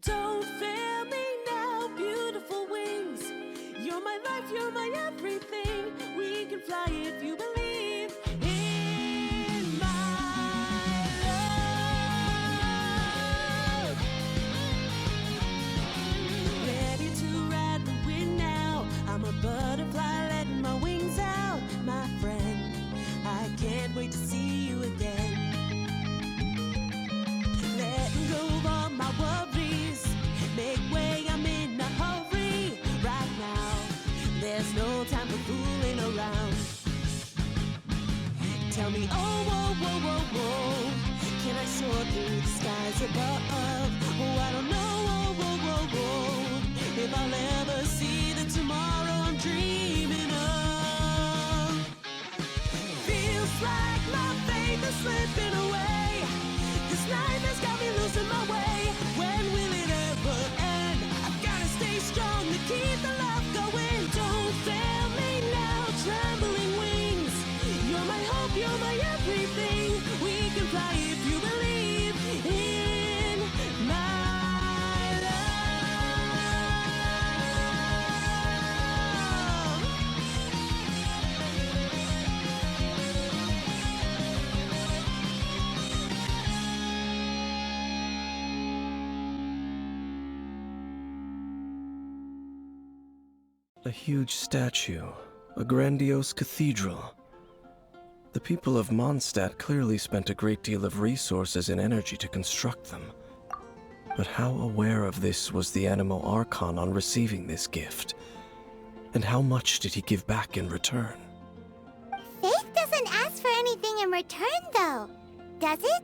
Don't fail me now, beautiful wings. You're my life, you're my everything. We can fly if you believe in my love. Ready to ride the wind now. I'm a butterfly letting my wings out, my friend. I can't wait to see you again. Letting go of all my worries. Make way, I'm in a hurry right now. There's no time for fooling around. Tell me, oh, whoa, whoa, whoa, whoa. Can I soar through the skies above? Oh, I don't know, whoa, whoa, whoa, whoa. If I'll ever see the tomorrow I'm dreaming of. Feels like my faith is slipping away. This life has got me losing my way. When will it ever end? I've gotta stay strong to keep the love going. Don't fail me now, trembling wings. You're my hope, you're my everything. We can fly if you believe in my love. A huge statue, a grandiose cathedral. The people of Mondstadt clearly spent a great deal of resources and energy to construct them. But how aware of this was the Animo Archon on receiving this gift? And how much did he give back in return? Faith doesn't ask for anything in return, though, does it?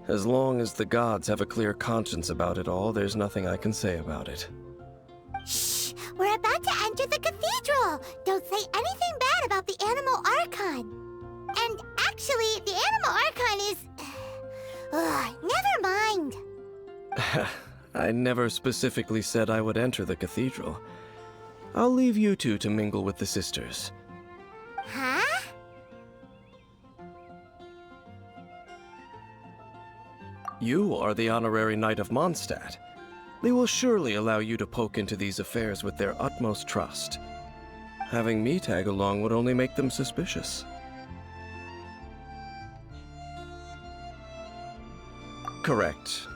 As long as the gods have a clear conscience about it all, there's nothing I can say about it. Shh! We're about to enter the cathedral! Don't say anything bad about the Animo Archon! And actually, the Animo Archon is... never mind! I never specifically said I would enter the cathedral. I'll leave you two to mingle with the sisters. Huh? You are the honorary knight of Mondstadt. They will surely allow you to poke into these affairs with their utmost trust. Having me tag along would only make them suspicious. Correct.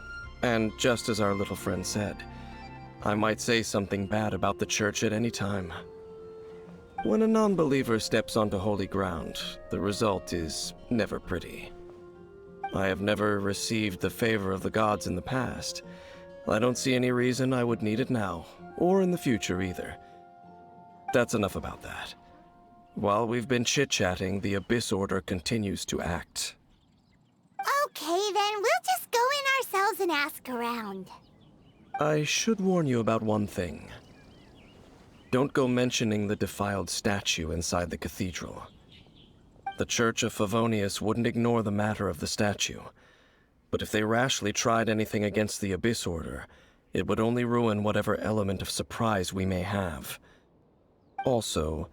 And just as our little friend said, I might say something bad about the church at any time. When a non-believer steps onto holy ground, the result is never pretty. I have never received the favor of the gods in the past. I don't see any reason I would need it now, or in the future either. That's enough about that. While we've been chit-chatting, the Abyss Order continues to act. Okay, then we'll just go in ourselves and ask around. I should warn you about one thing. Don't go mentioning the defiled statue inside the cathedral. The Church of Favonius wouldn't ignore the matter of the statue, but if they rashly tried anything against the Abyss Order, it would only ruin whatever element of surprise we may have. Also,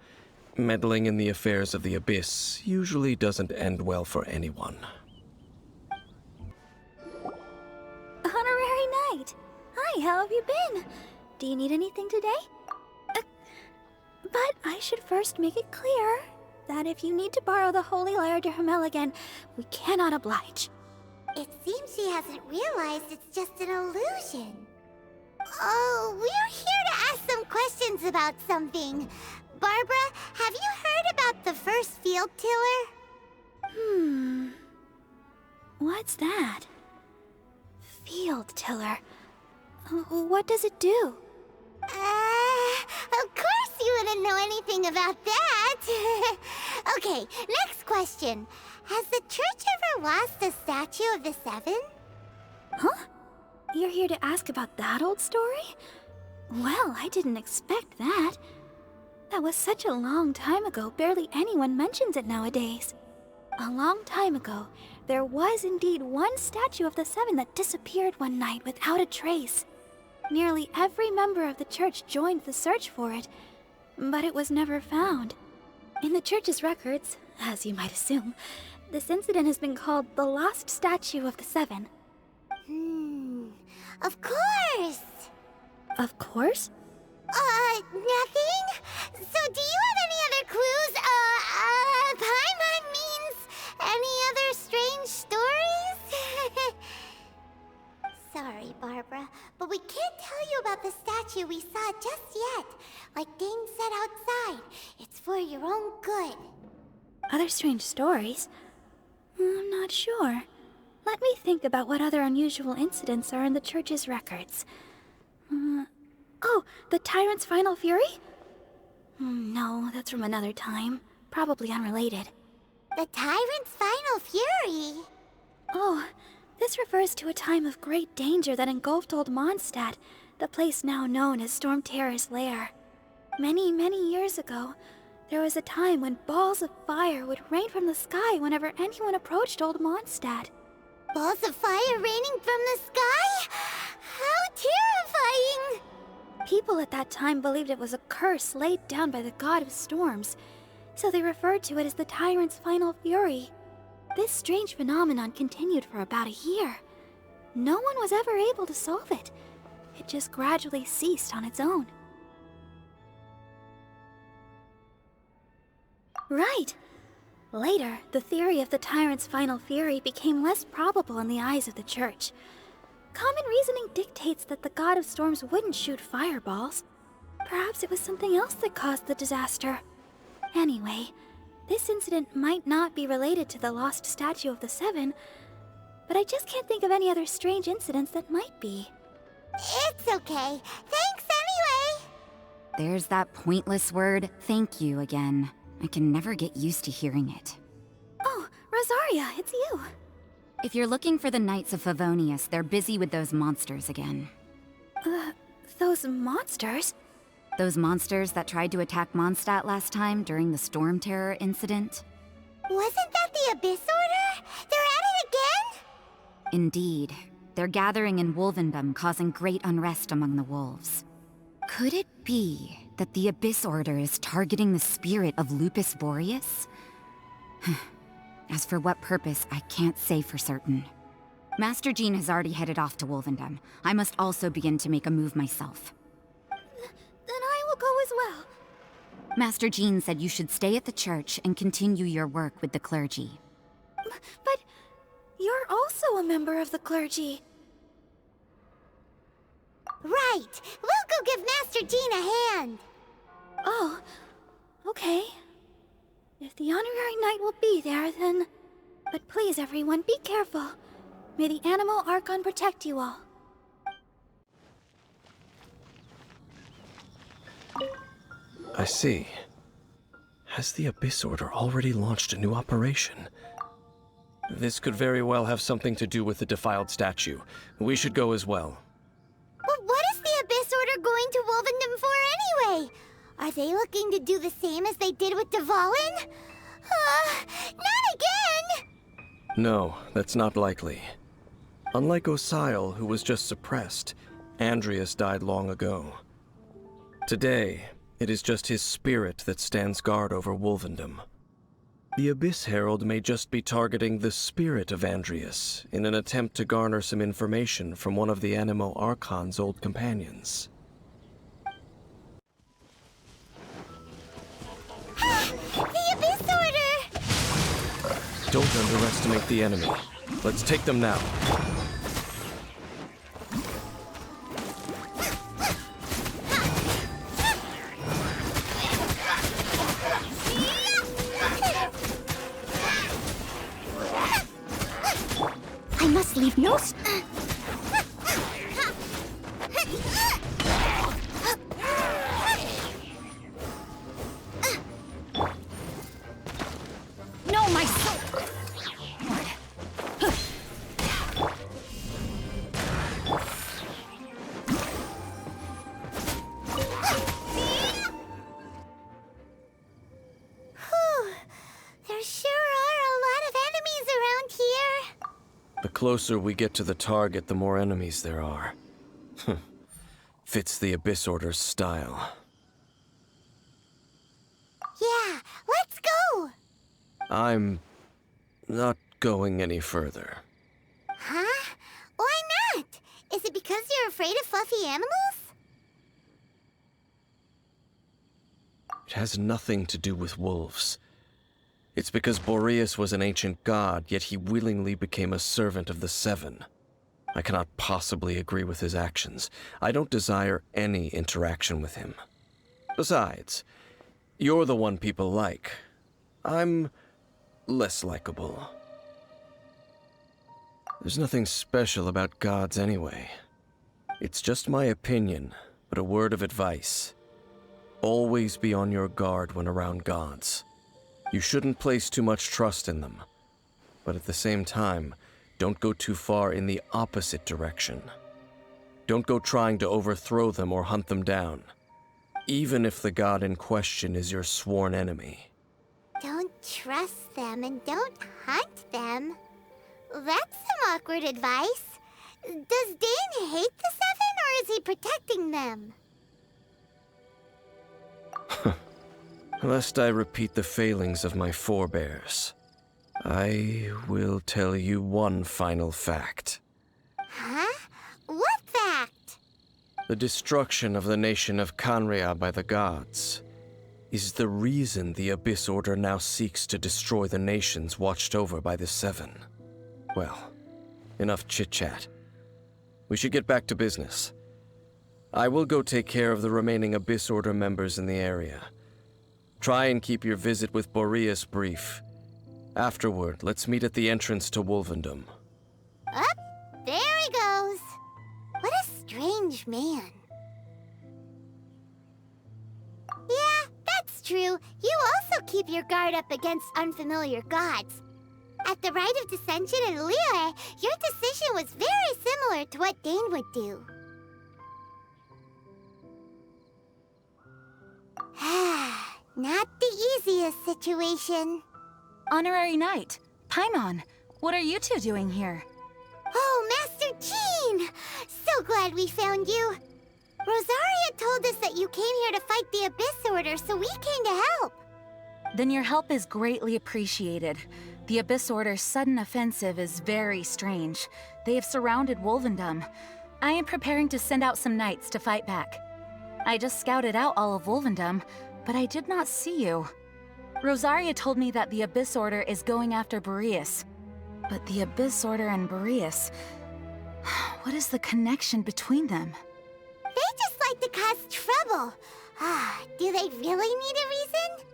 meddling in the affairs of the Abyss usually doesn't end well for anyone. Honorary Knight! Hi, how have you been? Do you need anything today? But I should first make it clear that if you need to borrow the Holy Lyre to Hermel again, we cannot oblige. It seems she hasn't realized it's just an illusion. Oh, we're here to ask some questions about something. Barbara, have you heard about the first field tiller? What's that? Field tiller. What does it do? Of course you wouldn't know anything about that. Okay, next question. Has the church ever lost a statue of the Seven? Huh? You're here to ask about that old story? Well, I didn't expect that. That was such a long time ago, barely anyone mentions it nowadays. A long time ago, there was indeed one statue of the Seven that disappeared one night without a trace. Nearly every member of the church joined the search for it, but it was never found. In the church's records, as you might assume, this incident has been called the Lost Statue of the Seven. Of course! Of course? Nothing? So do you have any other clues? Paimon means any other strange stories? Sorry, Barbara, but we can't tell you about the statue we saw just yet. Like Dane said outside, it's for your own good. Other strange stories? I'm not sure. Let me think about what other unusual incidents are in the church's records. Oh, the Tyrant's Final Fury? No, that's from another time. Probably unrelated. The Tyrant's Final Fury? Oh, this refers to a time of great danger that engulfed Old Mondstadt, the place now known as Storm Terror's lair. Many, many years ago, there was a time when balls of fire would rain from the sky whenever anyone approached Old Mondstadt. Balls of fire raining from the sky? How terrifying! People at that time believed it was a curse laid down by the god of storms, so they referred to it as the Tyrant's Final Fury. This strange phenomenon continued for about a year. No one was ever able to solve it. It just gradually ceased on its own. Right. Later, the theory of the Tyrant's Final Fury became less probable in the eyes of the Church. Common reasoning dictates that the god of storms wouldn't shoot fireballs. Perhaps it was something else that caused the disaster. Anyway, this incident might not be related to the lost statue of the Seven, but I just can't think of any other strange incidents that might be. It's okay. Thanks anyway! There's that pointless word, thank you, again. I can never get used to hearing it. Oh, Rosaria, it's you. If you're looking for the Knights of Favonius, they're busy with those monsters again. Those monsters? Those monsters that tried to attack Mondstadt last time during the Storm Terror incident? Wasn't that the Abyss Order? They're at it again? Indeed. They're gathering in Wolvendom, causing great unrest among the wolves. Could it be that the Abyss Order is targeting the spirit of Lupus Boreas? As for what purpose, I can't say for certain. Master Jean has already headed off to Wolvendom. I must also begin to make a move myself. Then I will go as well. Master Jean said you should stay at the church and continue your work with the clergy. But you're also a member of the clergy. Right! We'll go give Master Jean a hand! Oh, okay. If the honorary knight will be there, then... But please, everyone, be careful. May the animal Archon protect you all. I see. Has the Abyss Order already launched a new operation? This could very well have something to do with the defiled statue. We should go as well. But what is the Abyss Order going to Wolvendom for anyway? Are they looking to do the same as they did with Dvalin? Not again! No, that's not likely. Unlike Osile, who was just suppressed, Andrias died long ago. Today, it is just his spirit that stands guard over Wolvendom. The Abyss Herald may just be targeting the spirit of Andrias in an attempt to garner some information from one of the Animo Archon's old companions. The Abyss Order! Don't underestimate the enemy. Let's take them now. I must leave no No, my soul! There sure are a lot of enemies around here. The closer we get to the target, the more enemies there are. Fits the Abyss Order's style. Yeah, let's go! I'm not going any further. Huh? Why not? Is it because you're afraid of fluffy animals? It has nothing to do with wolves. It's because Boreas was an ancient god, yet he willingly became a servant of the Seven. I cannot possibly agree with his actions. I don't desire any interaction with him. Besides, you're the one people like. I'm less likable. There's nothing special about gods anyway. It's just my opinion, but a word of advice. Always be on your guard when around gods. You shouldn't place too much trust in them, but at the same time, don't go too far in the opposite direction. Don't go trying to overthrow them or hunt them down, even if the god in question is your sworn enemy. Don't trust them and don't hunt them. That's some awkward advice. Does Dane hate the Seven, or is he protecting them? Lest I repeat the failings of my forebears, I will tell you one final fact. Huh? What fact? The destruction of the nation of Khaenri'ah by the gods is the reason the Abyss Order now seeks to destroy the nations watched over by the Seven. Well, enough chit-chat. We should get back to business. I will go take care of the remaining Abyss Order members in the area. Try and keep your visit with Boreas brief. Afterward, let's meet at the entrance to Wolvendom. Up, there he goes. What a strange man. Yeah, that's true. You also keep your guard up against unfamiliar gods. At the Rite of Dissension in Liyue, your decision was very similar to what Dane would do. Not the easiest situation. Honorary Knight, Paimon, what are you two doing here? Oh, Master Jean! So glad we found you. Rosaria told us that you came here to fight the Abyss Order, so we came to help. Then your help is greatly appreciated. The Abyss Order's sudden offensive is very strange. They have surrounded Wolvendom. I am preparing to send out some knights to fight back. I just scouted out all of Wolvendom, but I did not see you. Rosaria told me that the Abyss Order is going after Boreas. But the Abyss Order and Boreas... what is the connection between them? They just like to cause trouble. Do they really need a reason?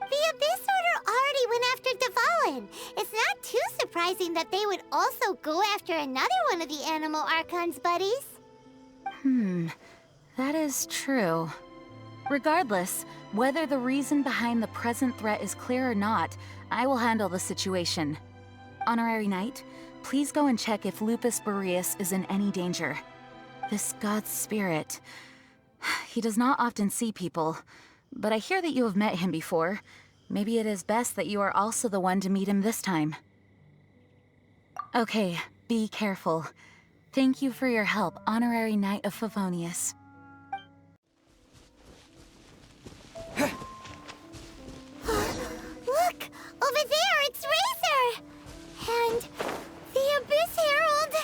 The Abyss Order already went after Dvalin. It's not too surprising that they would also go after another one of the Animal Archon's buddies. That is true. Regardless, whether the reason behind the present threat is clear or not, I will handle the situation. Honorary Knight, please go and check if Lupus Boreas is in any danger. This god's spirit... he does not often see people, but I hear that you have met him before. Maybe it is best that you are also the one to meet him this time. Okay, be careful. Thank you for your help, Honorary Knight of Favonius. Look! Over there, it's Razor! And the Abyss Herald!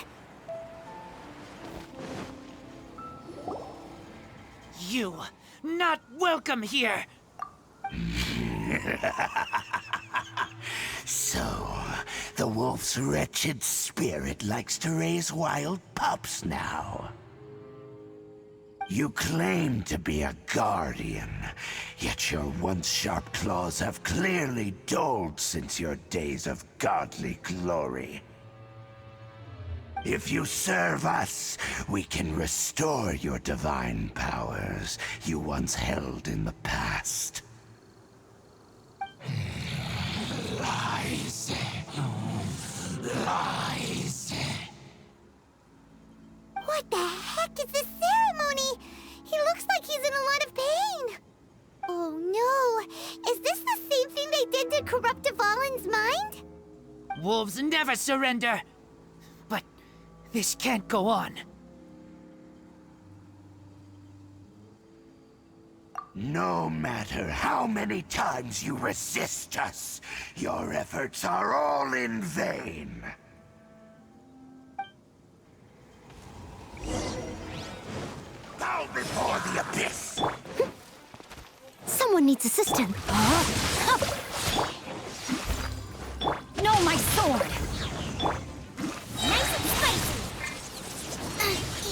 You, not welcome here! So, the wolf's wretched spirit likes to raise wild pups now. You claim to be a guardian, yet your once sharp claws have clearly dulled since your days of godly glory. If you serve us, we can restore your divine powers you once held in the past. Lies. Lies. What the heck is this ceremony? He looks like he's in a lot of pain. Oh no! Is this the same thing they did to corrupt Dvalin's mind? Wolves never surrender! But this can't go on. No matter how many times you resist us, your efforts are all in vain. before the abyss! Someone needs assistance. No, my sword! Nice and spicy.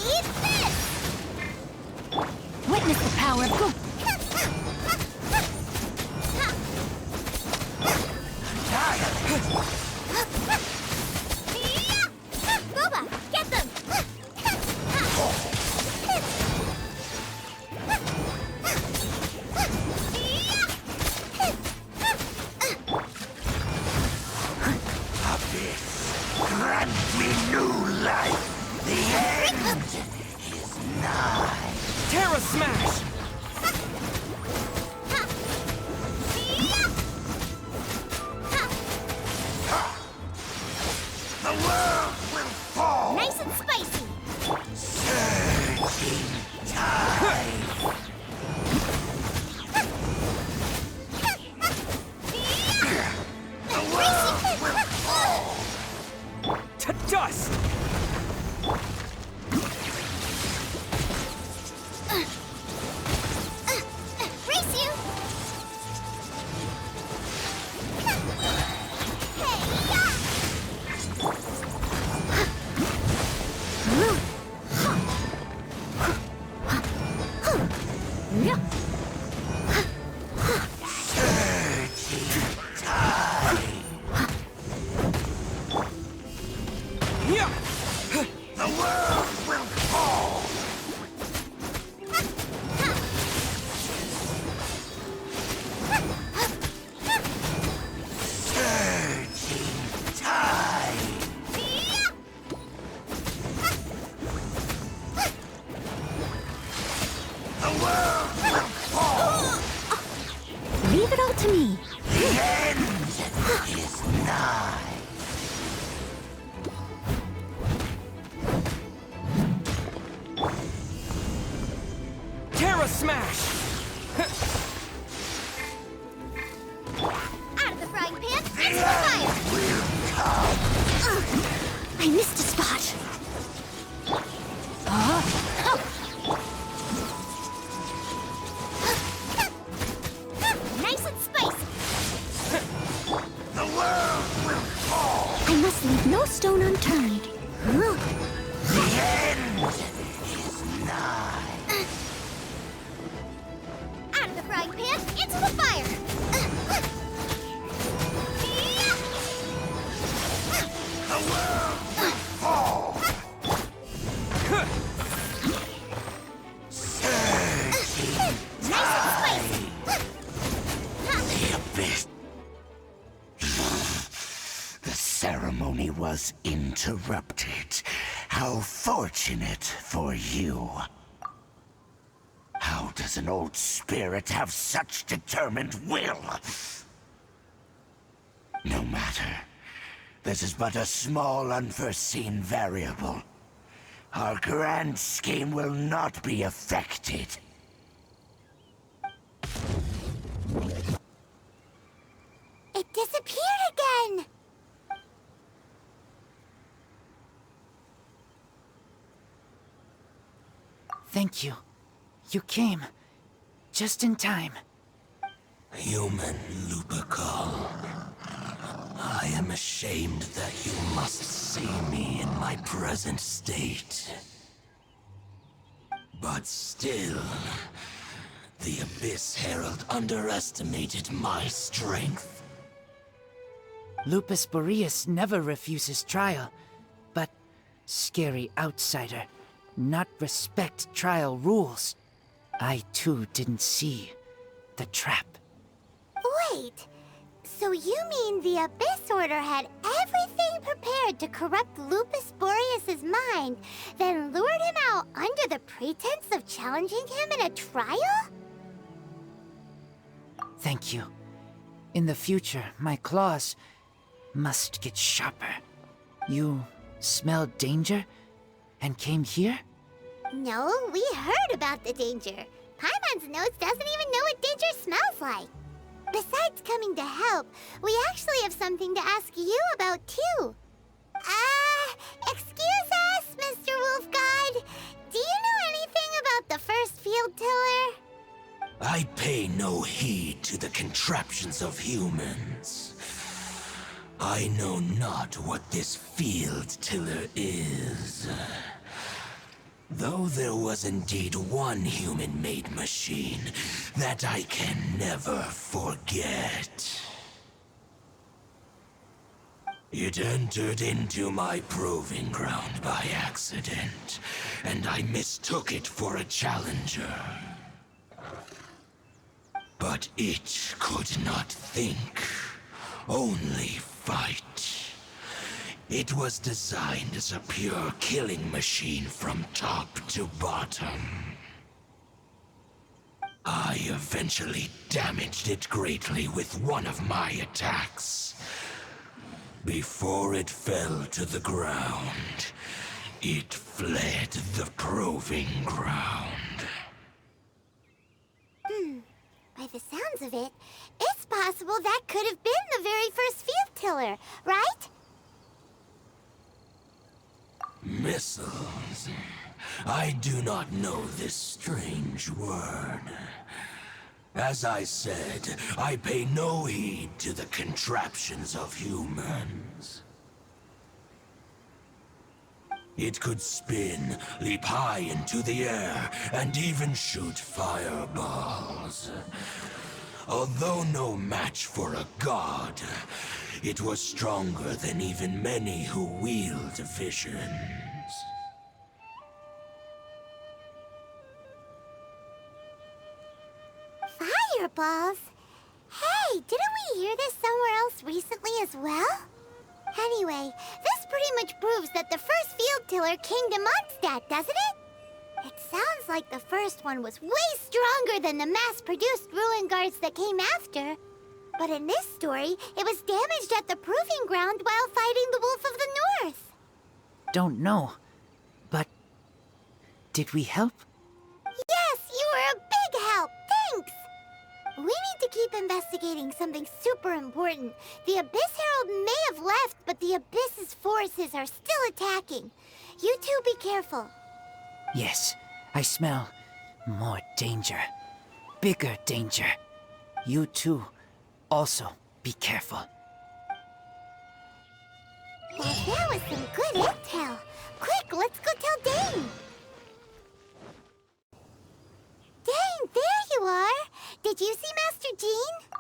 Eat this! Witness the power of good. Boba, get them! Abyss, grant me new life! The end is nigh! Terra Smash! The world will fall! Nice and spicy. Surging tide! The world will fall! To dust! Race you! Yeah! The world will fall! Surging tide! The world will fall! Leave it all to me. The end is nigh! Terra Smash! Out of the frying pan, into the fire! I missed a spot. Nice and spicy. The world will fall! I must leave no stone unturned. The end is nigh! Out of the frying pan, into the fire! The world will fall! Surging Nice and spicy! the abyss. The ceremony was interrupted. How fortunate for you. How does an old spirit have such determined will? No matter. This is but a small unforeseen variable. Our grand scheme will not be affected. It disappeared again! Thank you. You came. Just in time. Human Lupercal. I am ashamed that you must see me in my present state. But still, the Abyss Herald underestimated my strength. Lupus Boreas never refuses trial, but scary outsider, not respect trial rules. I too didn't see the trap. Wait, so you mean the Abyss Order had everything prepared to corrupt Lupus Boreas' mind, then lured him out under the pretense of challenging him in a trial? Thank you. In the future, my claws must get sharper. You smelled danger and came here? No, we heard about the danger. Paimon's nose doesn't even know what danger smells like. Besides coming to help, we actually have something to ask you about too. Excuse us, Mr. Wolf God. Do you know anything about the first I pay no heed to the contraptions of humans. I know not what this field tiller is. Though there was indeed one human-made machine that I can never forget. It entered into my proving ground by accident, and I mistook it for a challenger. But it could not think, only fight. It was designed as a pure killing machine from top to bottom. I eventually damaged it greatly with one of my attacks. Before it fell to the ground, it fled the proving ground. By the sounds of it, it's possible that could have been the very first field tiller, right? Missiles. I do not know this strange word. As I said, I pay no heed to the contraptions of humans. It could spin, leap high into the air, and even shoot fireballs. Although no match for a god, it was stronger than even many who wield visions. Fireballs? Hey, didn't we hear this somewhere else recently as well? Anyway, this pretty much proves that the first field tiller came to Mondstadt, doesn't it? It sounds like the first one was way stronger than the mass-produced ruin guards that came after. But in this story, it was damaged at the proving ground while fighting the Wolf of the North. Don't know, but did we help? Yes, you were a big help. Thanks. We need to keep investigating something super important. The Abyss Herald may have left, but the Abyss's forces are still attacking. You two be careful. Yes, I smell more danger. Bigger danger. You too, also be careful. Well, that was some good intel. Quick, let's go tell Dane. Dane, there you are. Did you see Master Jean?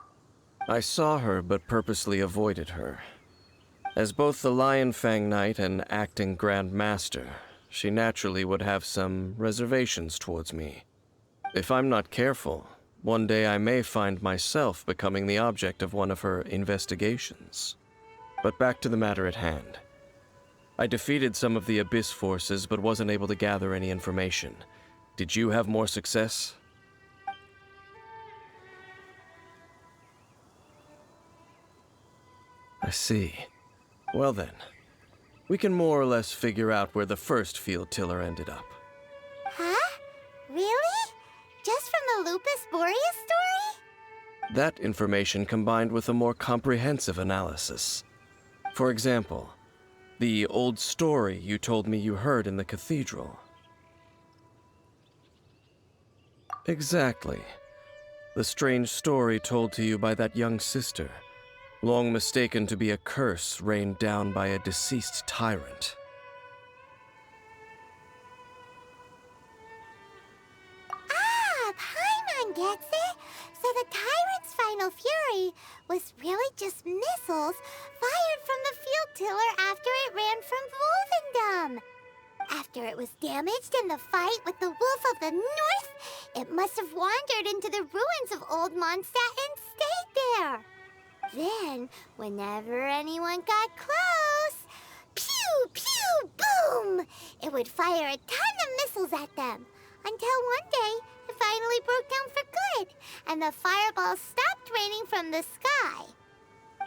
I saw her, but purposely avoided her. As both the Lion Fang Knight and acting Grand Master, she naturally would have some reservations towards me. If I'm not careful, one day I may find myself becoming the object of one of her investigations. But back to the matter at hand. I defeated some of the Abyss forces, but wasn't able to gather any information. Did you have more success? I see. Well then, we can more or less figure out where the first field tiller ended up. Huh? Really? Just from the Lupus Boreas story? That information combined with a more comprehensive analysis. For example, the old story you told me you heard in the cathedral. Exactly. The strange story told to you by that young sister, long mistaken to be a curse rained down by a deceased tyrant. Ah, Paimon gets it. So the tyrant's final fury was really just missiles fired from the field tiller after it ran from Wolvendom. After it was damaged in the fight with the Wolf of the North, it must have wandered into the ruins of Old Mondstadt and stayed there. Then, whenever anyone got close, pew, pew, boom! It would fire a ton of missiles at them. Until one day, it finally broke down for good, and the fireballs stopped raining from the sky.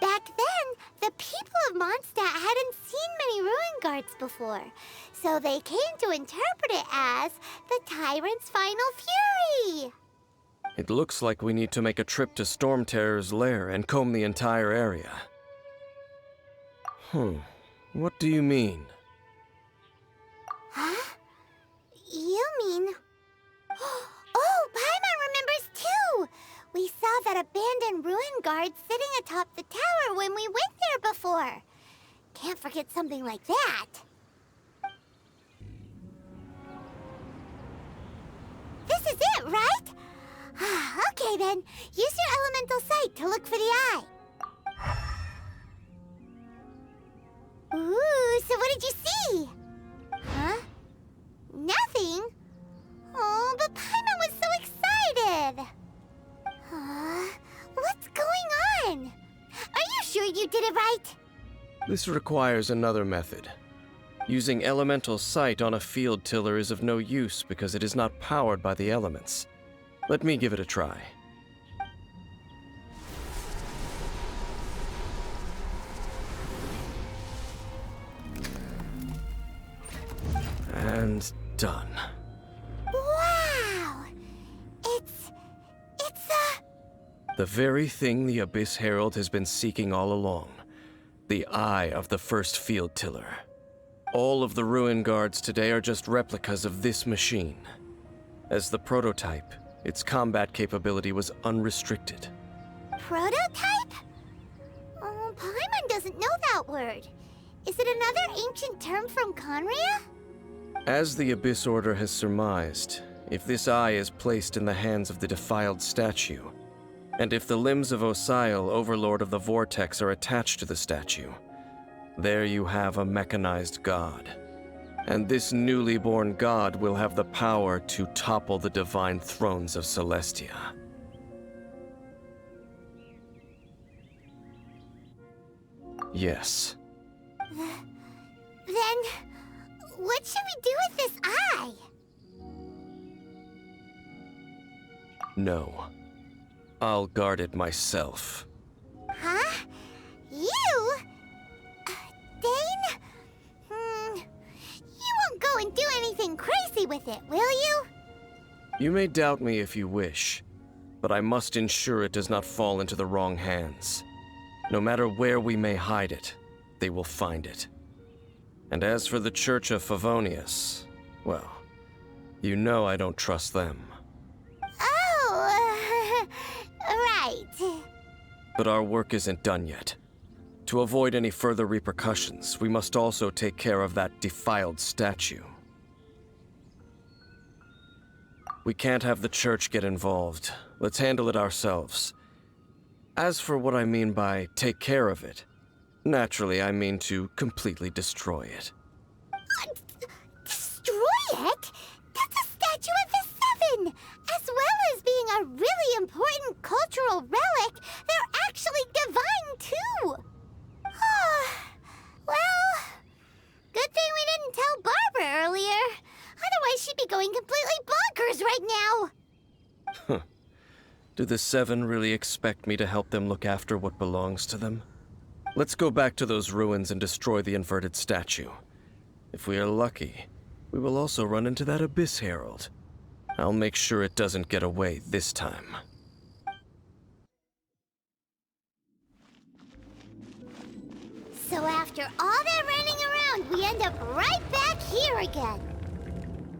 Back then, the people of Mondstadt hadn't seen many ruin guards before, so they came to interpret it as the tyrant's final fury. It looks like we need to make a trip to Storm Terror's lair and comb the entire area. What do you mean? Huh? You mean... Oh, Paimon remembers too! guards sitting atop the tower when we went there before. Can't forget something like that. This is it, right? Okay then, use your elemental sight to look for the eye. Ooh, so what did you see? Huh? Nothing? Oh, but Paimon was so excited. What's going on? Are you sure you did it right? This requires another method. Using elemental sight on a field tiller is of no use because it is not powered by the elements. Let me give it a try. And done. Wow! It's the very thing the Abyss Herald has been seeking all along. The eye of the first field tiller. All of the ruin guards today are just replicas of this machine. As the prototype, its combat capability was unrestricted. prototype? Oh, Paimon doesn't know that word. Is it another ancient term from Khaenri'ah? As the Abyss Order has surmised, if this eye is placed in the hands of the defiled statue, and if the limbs of Osial, Overlord of the Vortex, are attached to the statue, there you have a mechanized god. And this newly born god will have the power to topple the divine thrones of Celestia. Yes. Then, what should we do with this eye? No. I'll guard it myself. Huh? You? Dane? You won't go and do anything crazy with it, will you? You may doubt me if you wish, but I must ensure it does not fall into the wrong hands. No matter where we may hide it, they will find it. And as for the Church of Favonius, well, you know I don't trust them. Oh, right. But our work isn't done yet. To avoid any further repercussions, we must also take care of that defiled statue. We can't have the Church get involved. Let's handle it ourselves. As for what I mean by take care of it, naturally I mean to completely destroy it. Destroy it? That's a statue of the Seven! As well as being a really important cultural relic, they're actually divine too! Well, good thing we didn't tell Barbara earlier. Otherwise she'd be going completely bonkers right now! Do the Seven really expect me to help them look after what belongs to them? Let's go back to those ruins and destroy the inverted statue. If we are lucky, we will also run into that Abyss Herald. I'll make sure it doesn't get away this time. So after all that running around, we end up right back here again.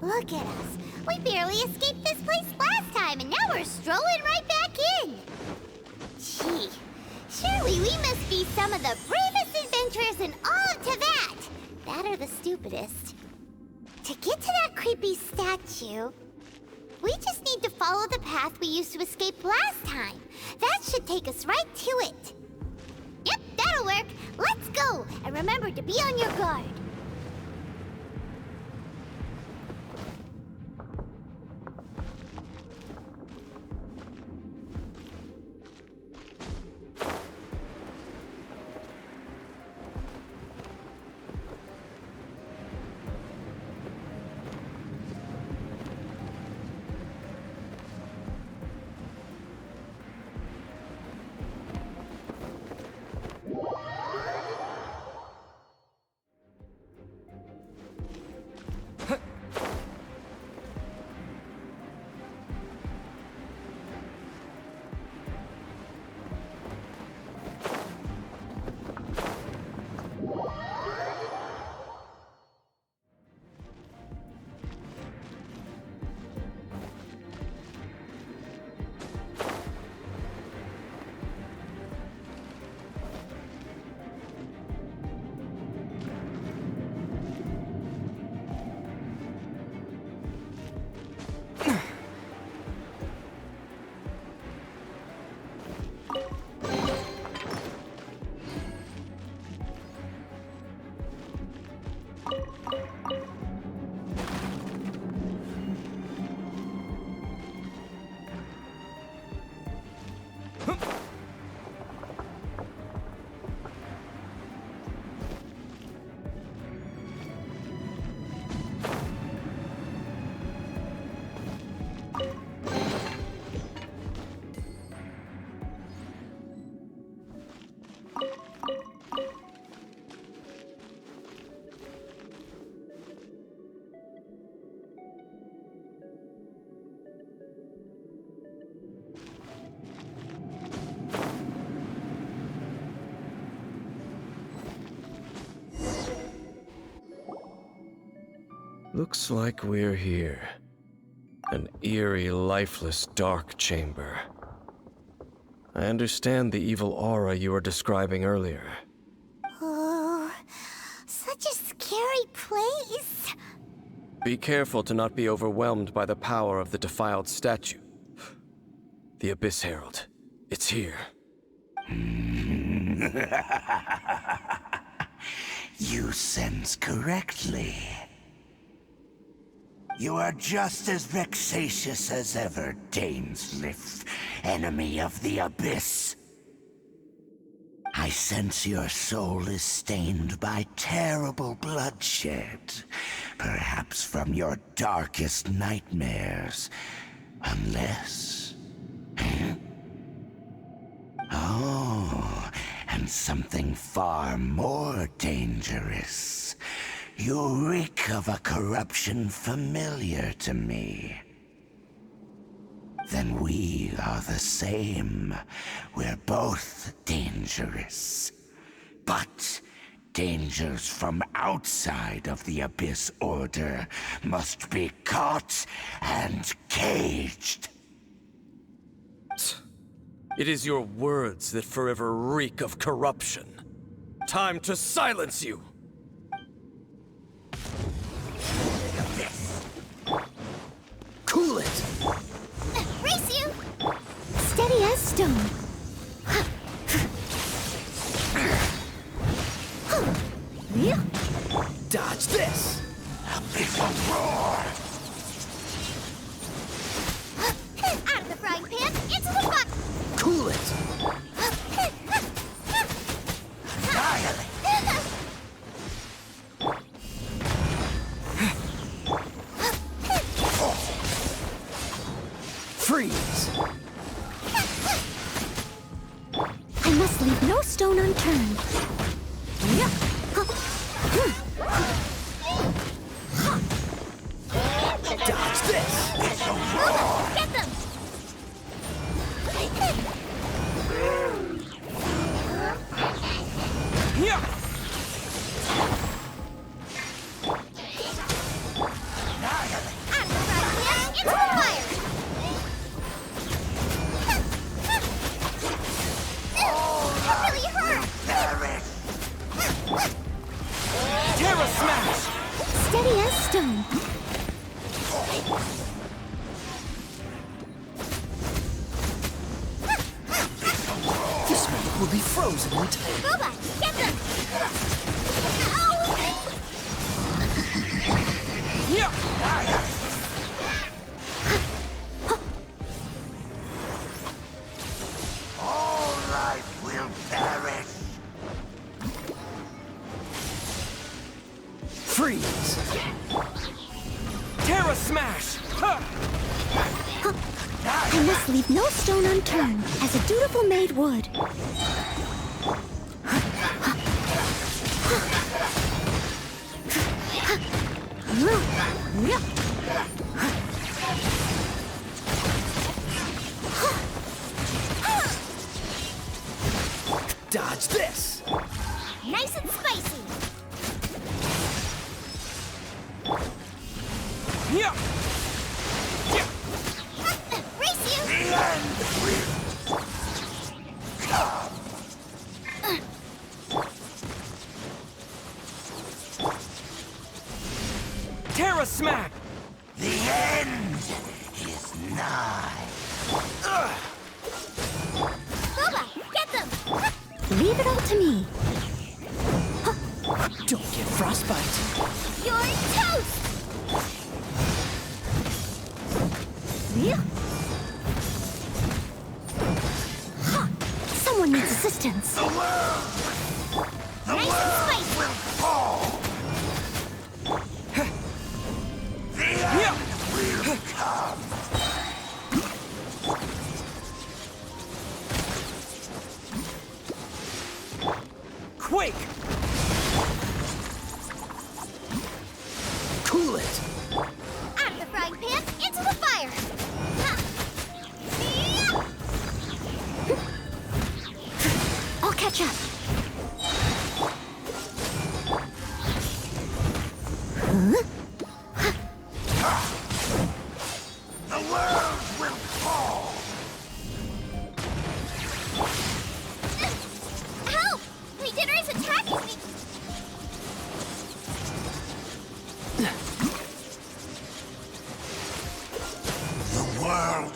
Look at us. We barely escaped this place last time, and now we're strolling right back in. Gee, surely we must be some of the bravest adventurers in all of Teyvat. That or the stupidest. To get to that creepy statue, we just need to follow the path we used to escape last time. That should take us right to it. Yep, that'll work. Let's go, and remember to be on your guard. Looks like we're here. An eerie, lifeless, dark chamber. I understand the evil aura you were describing earlier. Oh, such a scary place. Be careful to not be overwhelmed by the power of the defiled statue. The Abyss Herald. It's here. You sense correctly. You are just as vexatious as ever, Dainsleif, enemy of the Abyss. I sense your soul is stained by terrible bloodshed, perhaps from your darkest nightmares, unless... Oh, and something far more dangerous. You reek of a corruption familiar to me. Then we are the same. We're both dangerous. But dangers from outside of the Abyss Order must be caught and caged. It is your words that forever reek of corruption. Time to silence you! Cool it! Race you! Steady as stone. Dodge this! Abyssal roar! Out of the frying pan, into the pot! Cool it! Annihilate! Freeze! I must leave no stone unturned. Dodge this! Get them! Out of the frying pan, into the fire! That really hurt! Terra Smash! Steady as stone. This one will be frozen in time. Boba, get them! All life will perish. Freeze! Terra Smash! I must leave no stone unturned, as a dutiful maid would. Dodge this! Nice and spicy. Race you! The end will come. Terra Smack! The end is nigh. Boba, get them! Leave it all to me. Don't get frostbite. You're toast! Yeah. Someone needs assistance. The world will fall. The end will come. Quake! Cool it! Out of the frying pan, into the fire! Ha! Yeah! I'll catch up. The world will fall. Help! Regener is attacking me! The world.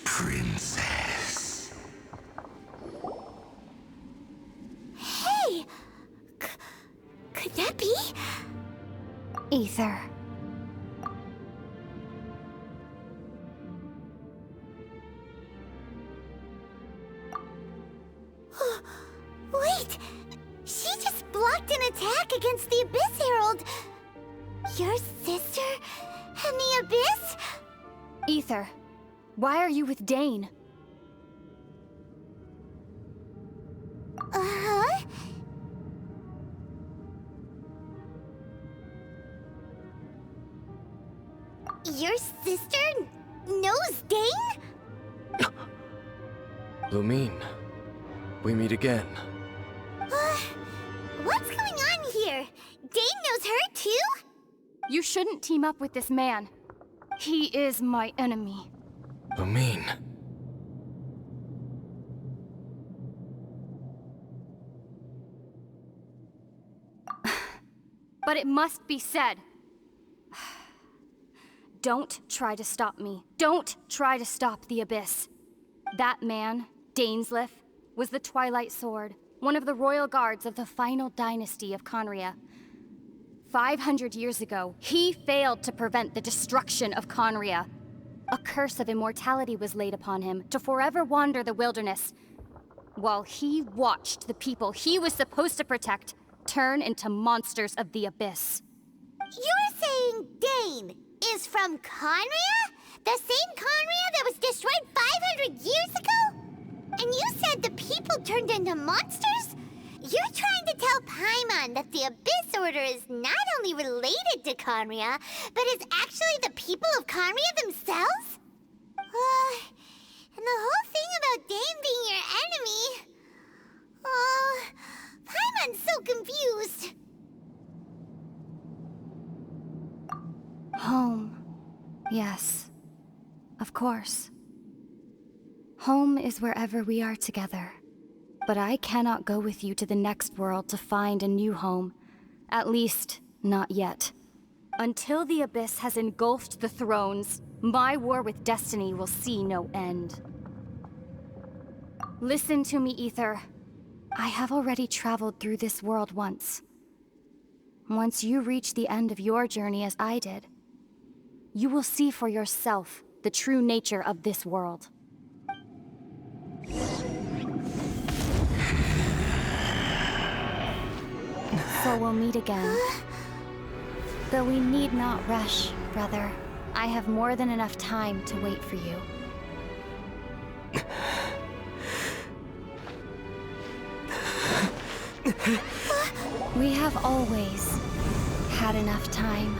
Princess. Hey! Could that be? Aether. Wait! She just blocked an attack against the Abyss Herald! Your sister and the Abyss? Aether, why are you with Dane? Uh-huh. Your sister knows Dane? Lumine, we meet again. What's going on here? Dane knows her too? You shouldn't team up with this man. He is my enemy. Lumine. But it must be said. Don't try to stop me. Don't try to stop the Abyss. That man, Dainsleif, was the Twilight Sword, one of the royal guards of the final dynasty of Khaenri'ah. 500 years ago, he failed to prevent the destruction of Khaenri'ah. A curse of immortality was laid upon him to forever wander the wilderness, while he watched the people he was supposed to protect turn into monsters of the Abyss. You're saying Dane is from Khaenri'ah? The same Khaenri'ah that was destroyed 500 years ago? And you said the people turned into monsters? You're trying to tell Paimon that the Abyss Order is not only related to Khaenri'ah, but is actually the people of Khaenri'ah themselves? And the whole thing about Dane being your enemy... Paimon's so confused. Home. Yes. Of course. Home is wherever we are together. But I cannot go with you to the next world to find a new home. At least, not yet. Until the Abyss has engulfed the thrones, my war with destiny will see no end. Listen to me, Aether. I have already traveled through this world once. Once you reach the end of your journey as I did, you will see for yourself the true nature of this world. So we'll meet again. Though we need not rush, brother. I have more than enough time to wait for you. We have always had enough time.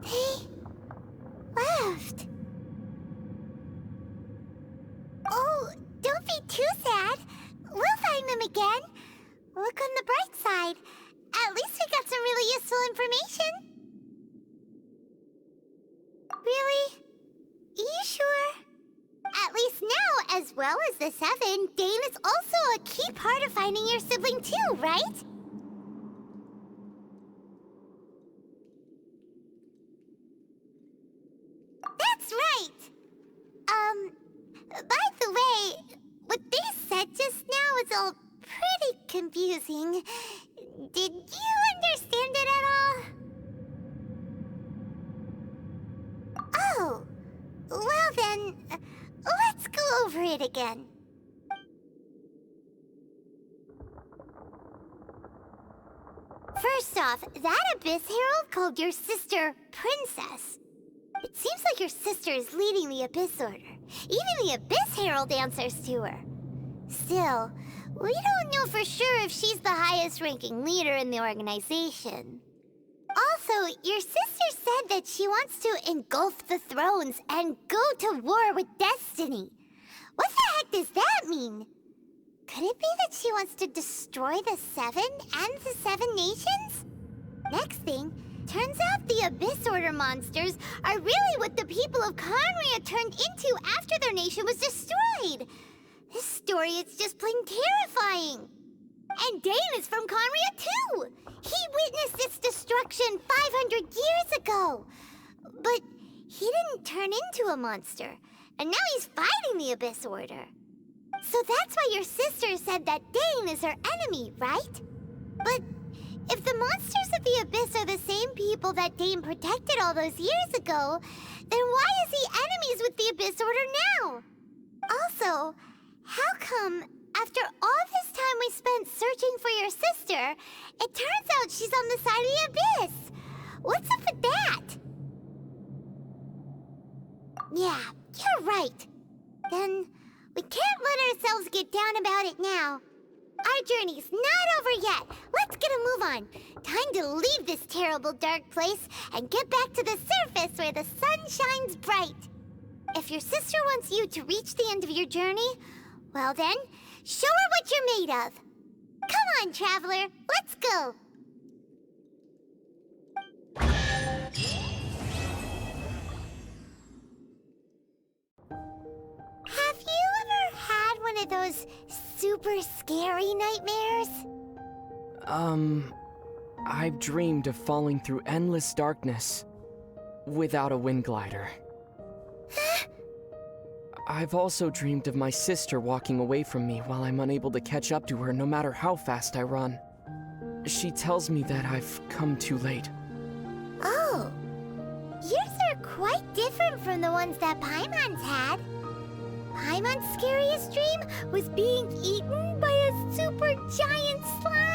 Hey, look on the bright side. At least we got some really useful information. Really? You sure? At least now, as well as the Seven, Dane is also a key part of finding your sibling too, right? That's right! By the way, what they said just now is all pretty confusing. Did you understand it at all? Oh, well then, let's go over it again. First off, that Abyss Herald called your sister Princess. It seems like your sister is leading the Abyss Order. Even the Abyss Herald answers to her. Still, we don't know for sure if she's the highest-ranking leader in the organization. Also, your sister said that she wants to engulf the thrones and go to war with Destiny. What the heck does that mean? Could it be that she wants to destroy the Seven and the Seven Nations? Next thing, turns out the Abyss Order monsters are really what the people of Khaenri'ah turned into after their nation was destroyed. This story is just plain terrifying. And Dane is from Khaenri'ah too! He witnessed its destruction 500 years ago! But he didn't turn into a monster, and now he's fighting the Abyss Order. So that's why your sister said that Dane is her enemy, right? But if the monsters of the Abyss are the same people that Dane protected all those years ago, then why is he enemies with the Abyss Order now? Also, how come, after all this time we spent searching for your sister, it turns out she's on the side of the Abyss? What's up with that? Yeah, you're right. Then we can't let ourselves get down about it now. Our journey's not over yet. Let's get a move on. Time to leave this terrible dark place and get back to the surface where the sun shines bright. If your sister wants you to reach the end of your journey, well then, show her what you're made of. Come on, traveler, let's go. Have you ever had one of those super scary nightmares? I've dreamed of falling through endless darkness without a wind glider. I've also dreamed of my sister walking away from me while I'm unable to catch up to her no matter how fast I run. She tells me that I've come too late. Oh, yours are quite different from the ones that Paimon's had. Paimon's scariest dream was being eaten by a super giant slime.